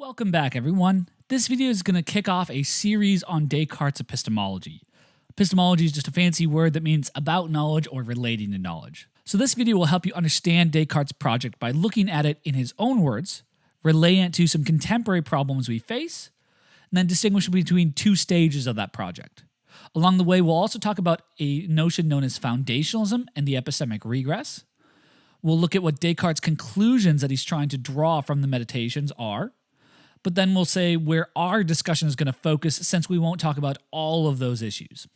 Welcome back, everyone. This video is going to kick off a series on Descartes' epistemology. Epistemology is just a fancy word that means about knowledge or relating to knowledge. So this video will help you understand Descartes' project by looking at it in his own words, relating it to some contemporary problems we face, and then distinguish between two stages of that project. Along the way, we'll also talk about a notion known as foundationalism and the epistemic regress. We'll look at what Descartes' conclusions that he's trying to draw from the meditations are, but then we'll say where our discussion is going to focus since we won't talk about all of those issues.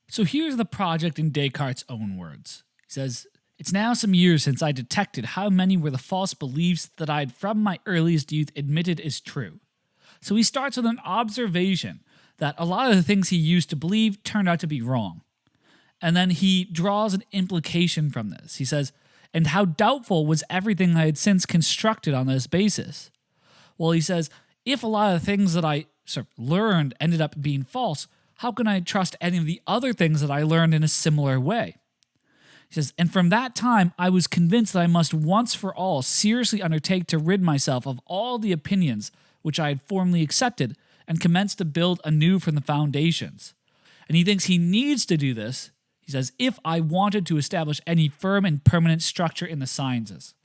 So here's the project in Descartes' own words. He says, "It's now some years since I detected how many were the false beliefs that I had from my earliest youth admitted as true." So he starts with an observation that a lot of the things he used to believe turned out to be wrong. And then he draws an implication from this. He says, "And how doubtful was everything I had since constructed on this basis?" Well, he says, if a lot of the things that I learned ended up being false, how can I trust any of the other things that I learned in a similar way? He says, "And from that time, I was convinced that I must once for all seriously undertake to rid myself of all the opinions which I had formerly accepted and commence to build anew from the foundations." And he thinks he needs to do this, he says, if I wanted to establish any firm and permanent structure in the sciences.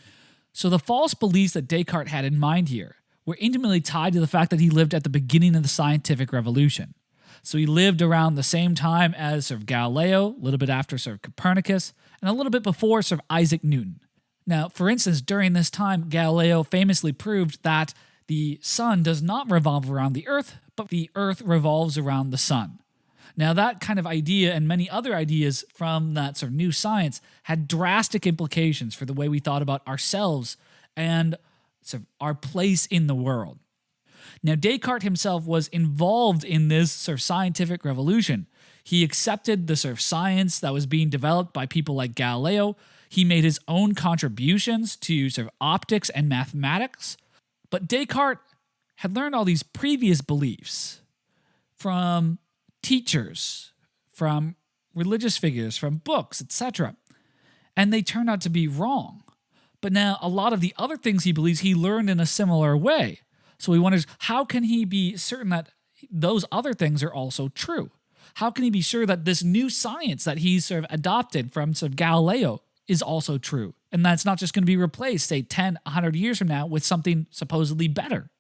So the false beliefs that Descartes had in mind here were intimately tied to the fact that he lived at the beginning of the scientific revolution. So he lived around the same time as Galileo, a little bit after Copernicus, and a little bit before Isaac Newton. Now, for instance, during this time, Galileo famously proved that the sun does not revolve around the earth, but the earth revolves around the sun. Now, that kind of idea and many other ideas from that new science had drastic implications for the way we thought about ourselves and our place in the world. Now, Descartes himself was involved in this scientific revolution. He accepted the science that was being developed by people like Galileo. He made his own contributions to optics and mathematics. But Descartes had learned all these previous beliefs from teachers, from religious figures, from books, etc. And they turned out to be wrong. But now a lot of the other things he believes he learned in a similar way. So he wonders, how can he be certain that those other things are also true? How can he be sure that this new science that he's adopted from Galileo is also true? And that's not just going to be replaced, say, 10, 100 years from now with something supposedly better.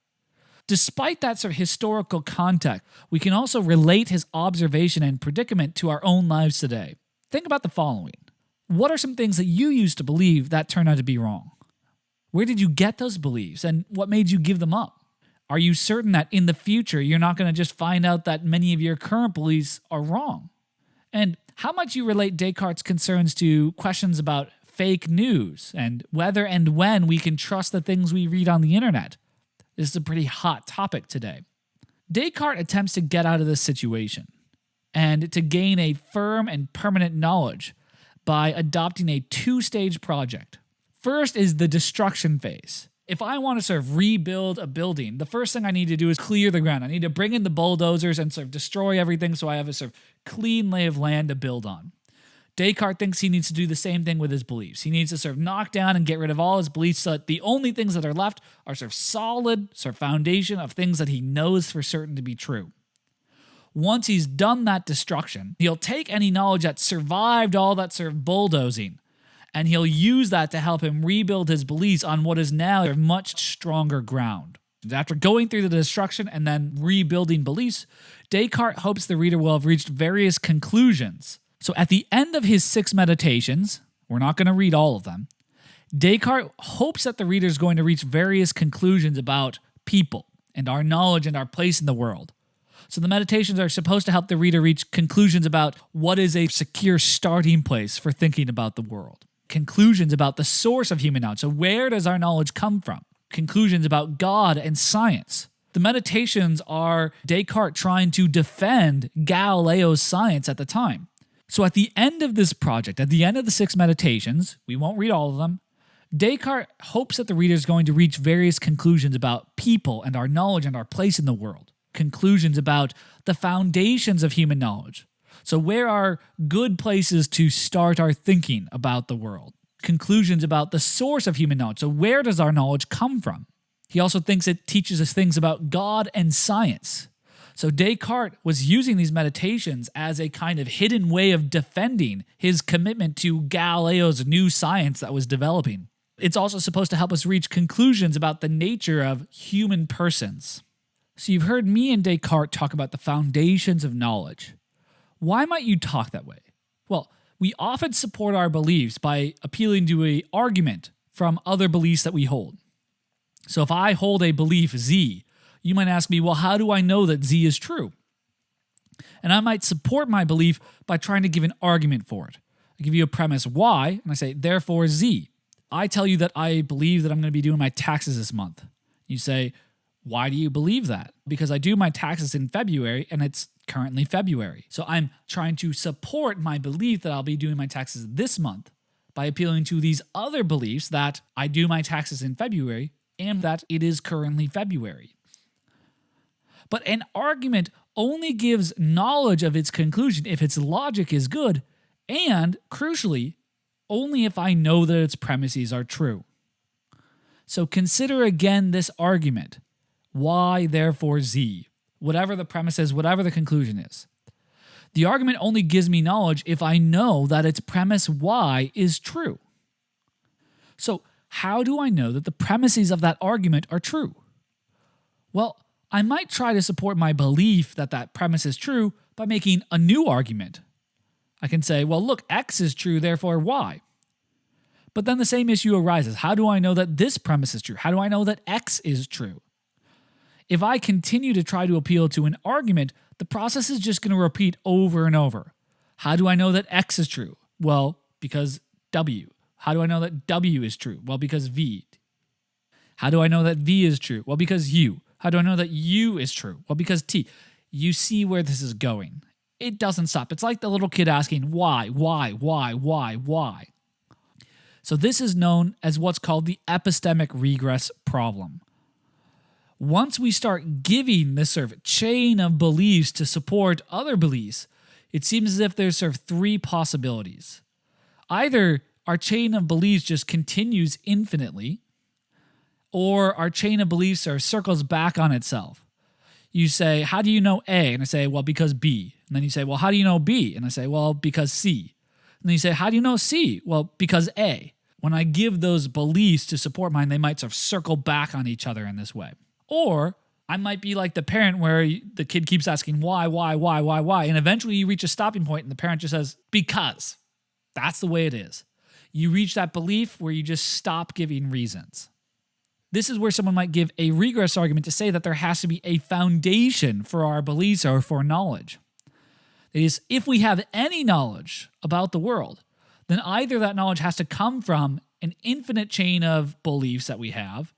Despite that historical context, we can also relate his observation and predicament to our own lives today. Think about the following. What are some things that you used to believe that turned out to be wrong? Where did you get those beliefs, and what made you give them up? Are you certain that in the future you're not going to just find out that many of your current beliefs are wrong? And how much you relate Descartes' concerns to questions about fake news and whether and when we can trust the things we read on the internet? This is a pretty hot topic today. Descartes attempts to get out of this situation and to gain a firm and permanent knowledge by adopting a two-stage project. First is the destruction phase. If I want to rebuild a building, the first thing I need to do is clear the ground. I need to bring in the bulldozers and destroy everything so I have a clean lay of land to build on. Descartes thinks he needs to do the same thing with his beliefs. He needs to knock down and get rid of all his beliefs so that the only things that are left are solid foundation of things that he knows for certain to be true. Once he's done that destruction, he'll take any knowledge that survived all that bulldozing, and he'll use that to help him rebuild his beliefs on what is now a much stronger ground. After going through the destruction and then rebuilding beliefs, Descartes hopes the reader will have reached various conclusions. So at the end of his 6 meditations, we're not going to read all of them, Descartes hopes that the reader is going to reach various conclusions about people and our knowledge and our place in the world. So the meditations are supposed to help the reader reach conclusions about what is a secure starting place for thinking about the world. Conclusions about the source of human knowledge. So where does our knowledge come from? Conclusions about God and science. The meditations are Descartes trying to defend Galileo's science at the time. So at the end of this project, at the end of the 6 meditations, we won't read all of them, Descartes hopes that the reader is going to reach various conclusions about people and our knowledge and our place in the world. Conclusions about the foundations of human knowledge. So where are good places to start our thinking about the world? Conclusions about the source of human knowledge. So where does our knowledge come from? He also thinks it teaches us things about God and science. So Descartes was using these meditations as a kind of hidden way of defending his commitment to Galileo's new science that was developing. It's also supposed to help us reach conclusions about the nature of human persons. So you've heard me and Descartes talk about the foundations of knowledge. Why might you talk that way? Well, we often support our beliefs by appealing to an argument from other beliefs that we hold. So if I hold a belief Z, you might ask me, well, how do I know that Z is true? And I might support my belief by trying to give an argument for it. I give you a premise Y, and I say, therefore Z. I tell you that I believe that I'm going to be doing my taxes this month. You say, why do you believe that? Because I do my taxes in February, and it's currently February. So I'm trying to support my belief that I'll be doing my taxes this month by appealing to these other beliefs that I do my taxes in February and that it is currently February. But an argument only gives knowledge of its conclusion if its logic is good, and, crucially, only if I know that its premises are true. So consider again this argument. Y, therefore Z. Whatever the premise is, whatever the conclusion is. The argument only gives me knowledge if I know that its premise Y is true. So how do I know that the premises of that argument are true? Well, I might try to support my belief that that premise is true by making a new argument. I can say, well, look, X is true, therefore Y. But then the same issue arises. How do I know that this premise is true? How do I know that X is true? If I continue to try to appeal to an argument, the process is just going to repeat over and over. How do I know that X is true? Well, because W. How do I know that W is true? Well, because V. How do I know that V is true? Well, because U. How do I know that U is true? Well, because T. You see where this is going. It doesn't stop. It's like the little kid asking, why? So this is known as what's called the epistemic regress problem. Once we start giving this sort of chain of beliefs to support other beliefs, it seems as if there's sort of three possibilities. Either our chain of beliefs just continues infinitely, or our chain of beliefs sort of circles back on itself. You say, how do you know A? And I say, well, because B. And then you say, well, how do you know B? And I say, well, because C. And then you say, how do you know C? Well, because A. When I give those beliefs to support mine, they might sort of circle back on each other in this way. Or I might be like the parent where the kid keeps asking why, and eventually you reach a stopping point and the parent just says, because. That's the way it is. You reach that belief where you just stop giving reasons. This is where someone might give a regress argument to say that there has to be a foundation for our beliefs or for knowledge. That is, if we have any knowledge about the world, then either that knowledge has to come from an infinite chain of beliefs that we have,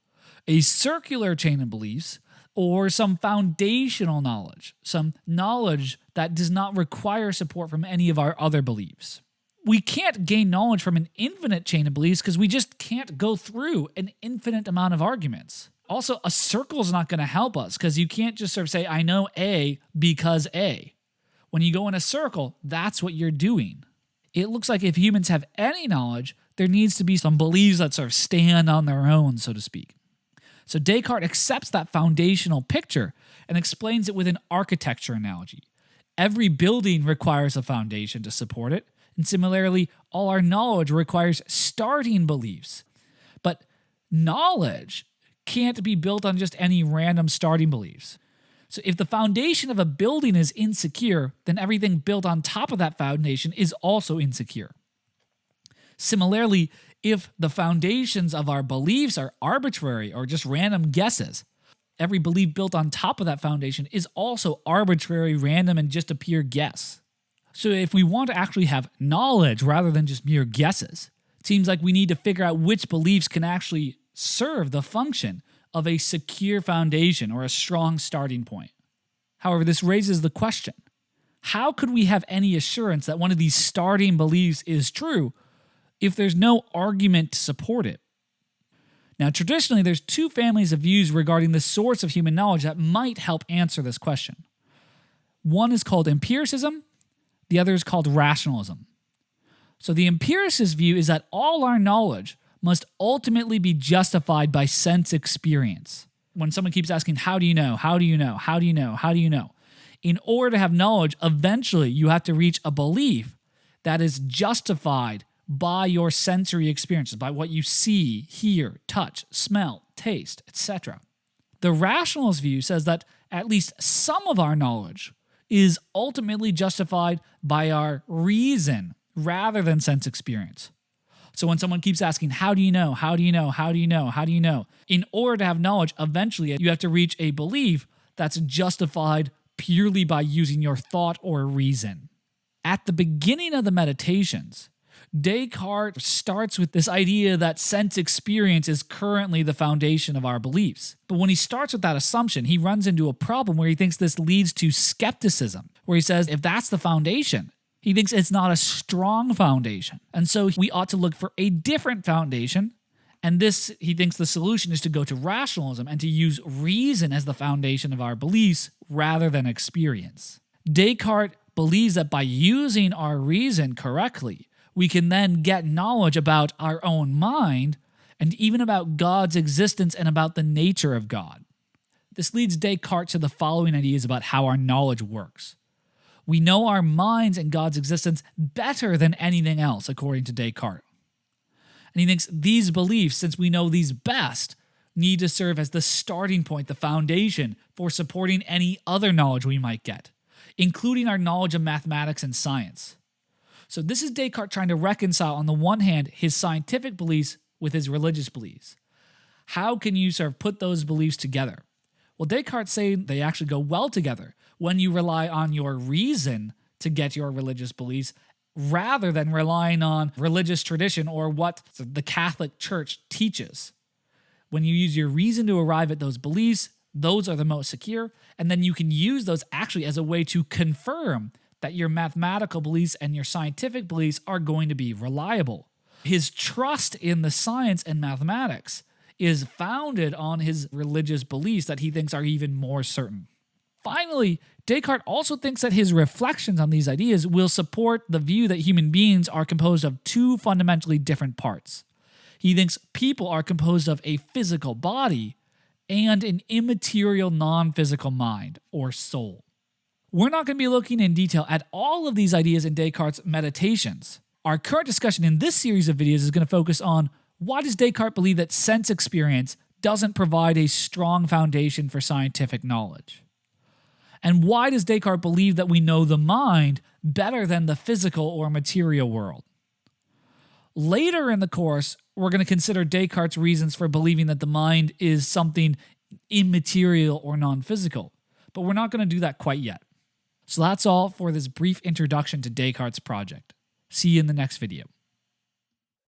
a circular chain of beliefs, or some foundational knowledge, some knowledge that does not require support from any of our other beliefs. We can't gain knowledge from an infinite chain of beliefs because we just can't go through an infinite amount of arguments. Also, a circle is not going to help us because you can't just sort of say, I know A because A. When you go in a circle, that's what you're doing. It looks like if humans have any knowledge, there needs to be some beliefs that sort of stand on their own, so to speak. So Descartes accepts that foundational picture and explains it with an architecture analogy. Every building requires a foundation to support it, and similarly, all our knowledge requires starting beliefs. But knowledge can't be built on just any random starting beliefs. So if the foundation of a building is insecure, then everything built on top of that foundation is also insecure. Similarly, if the foundations of our beliefs are arbitrary or just random guesses, every belief built on top of that foundation is also arbitrary, random, and just a pure guess. So if we want to actually have knowledge rather than just mere guesses, it seems like we need to figure out which beliefs can actually serve the function of a secure foundation or a strong starting point. However, this raises the question, how could we have any assurance that one of these starting beliefs is true if there's no argument to support it? Now, traditionally, there's two families of views regarding the source of human knowledge that might help answer this question. One is called empiricism, the other is called rationalism. So the empiricist view is that all our knowledge must ultimately be justified by sense experience. When someone keeps asking, how do you know? How do you know? How do you know? How do you know? In order to have knowledge, eventually you have to reach a belief that is justified by your sensory experiences, by what you see, hear, touch, smell, taste, etc. The rationalist view says that at least some of our knowledge is ultimately justified by our reason rather than sense experience. So when someone keeps asking, how do you know? How do you know? How do you know? How do you know? In order to have knowledge, eventually you have to reach a belief that's justified purely by using your thought or reason. At the beginning of the Meditations, Descartes starts with this idea that sense experience is currently the foundation of our beliefs. But when he starts with that assumption, he runs into a problem where he thinks this leads to skepticism, where he says if that's the foundation, he thinks it's not a strong foundation. And so we ought to look for a different foundation. And this, he thinks the solution is to go to rationalism and to use reason as the foundation of our beliefs rather than experience. Descartes believes that by using our reason correctly, we can then get knowledge about our own mind and even about God's existence and about the nature of God. This leads Descartes to the following ideas about how our knowledge works. We know our minds and God's existence better than anything else, according to Descartes. And he thinks these beliefs, since we know these best, need to serve as the starting point, the foundation for supporting any other knowledge we might get, including our knowledge of mathematics and science. So this is Descartes trying to reconcile, on the one hand, his scientific beliefs with his religious beliefs. How can you sort of put those beliefs together? Well, Descartes say they actually go well together when you rely on your reason to get your religious beliefs rather than relying on religious tradition or what the Catholic Church teaches. When you use your reason to arrive at those beliefs, those are the most secure, and then you can use those actually as a way to confirm that your mathematical beliefs and your scientific beliefs are going to be reliable. His trust in the science and mathematics is founded on his religious beliefs that he thinks are even more certain. Finally, Descartes also thinks that his reflections on these ideas will support the view that human beings are composed of two fundamentally different parts. He thinks people are composed of a physical body and an immaterial non-physical mind, or soul. We're not going to be looking in detail at all of these ideas in Descartes' Meditations. Our current discussion in this series of videos is going to focus on why does Descartes believe that sense experience doesn't provide a strong foundation for scientific knowledge? And why does Descartes believe that we know the mind better than the physical or material world? Later in the course, we're going to consider Descartes' reasons for believing that the mind is something immaterial or non-physical, but we're not going to do that quite yet. So that's all for this brief introduction to Descartes' project. See you in the next video.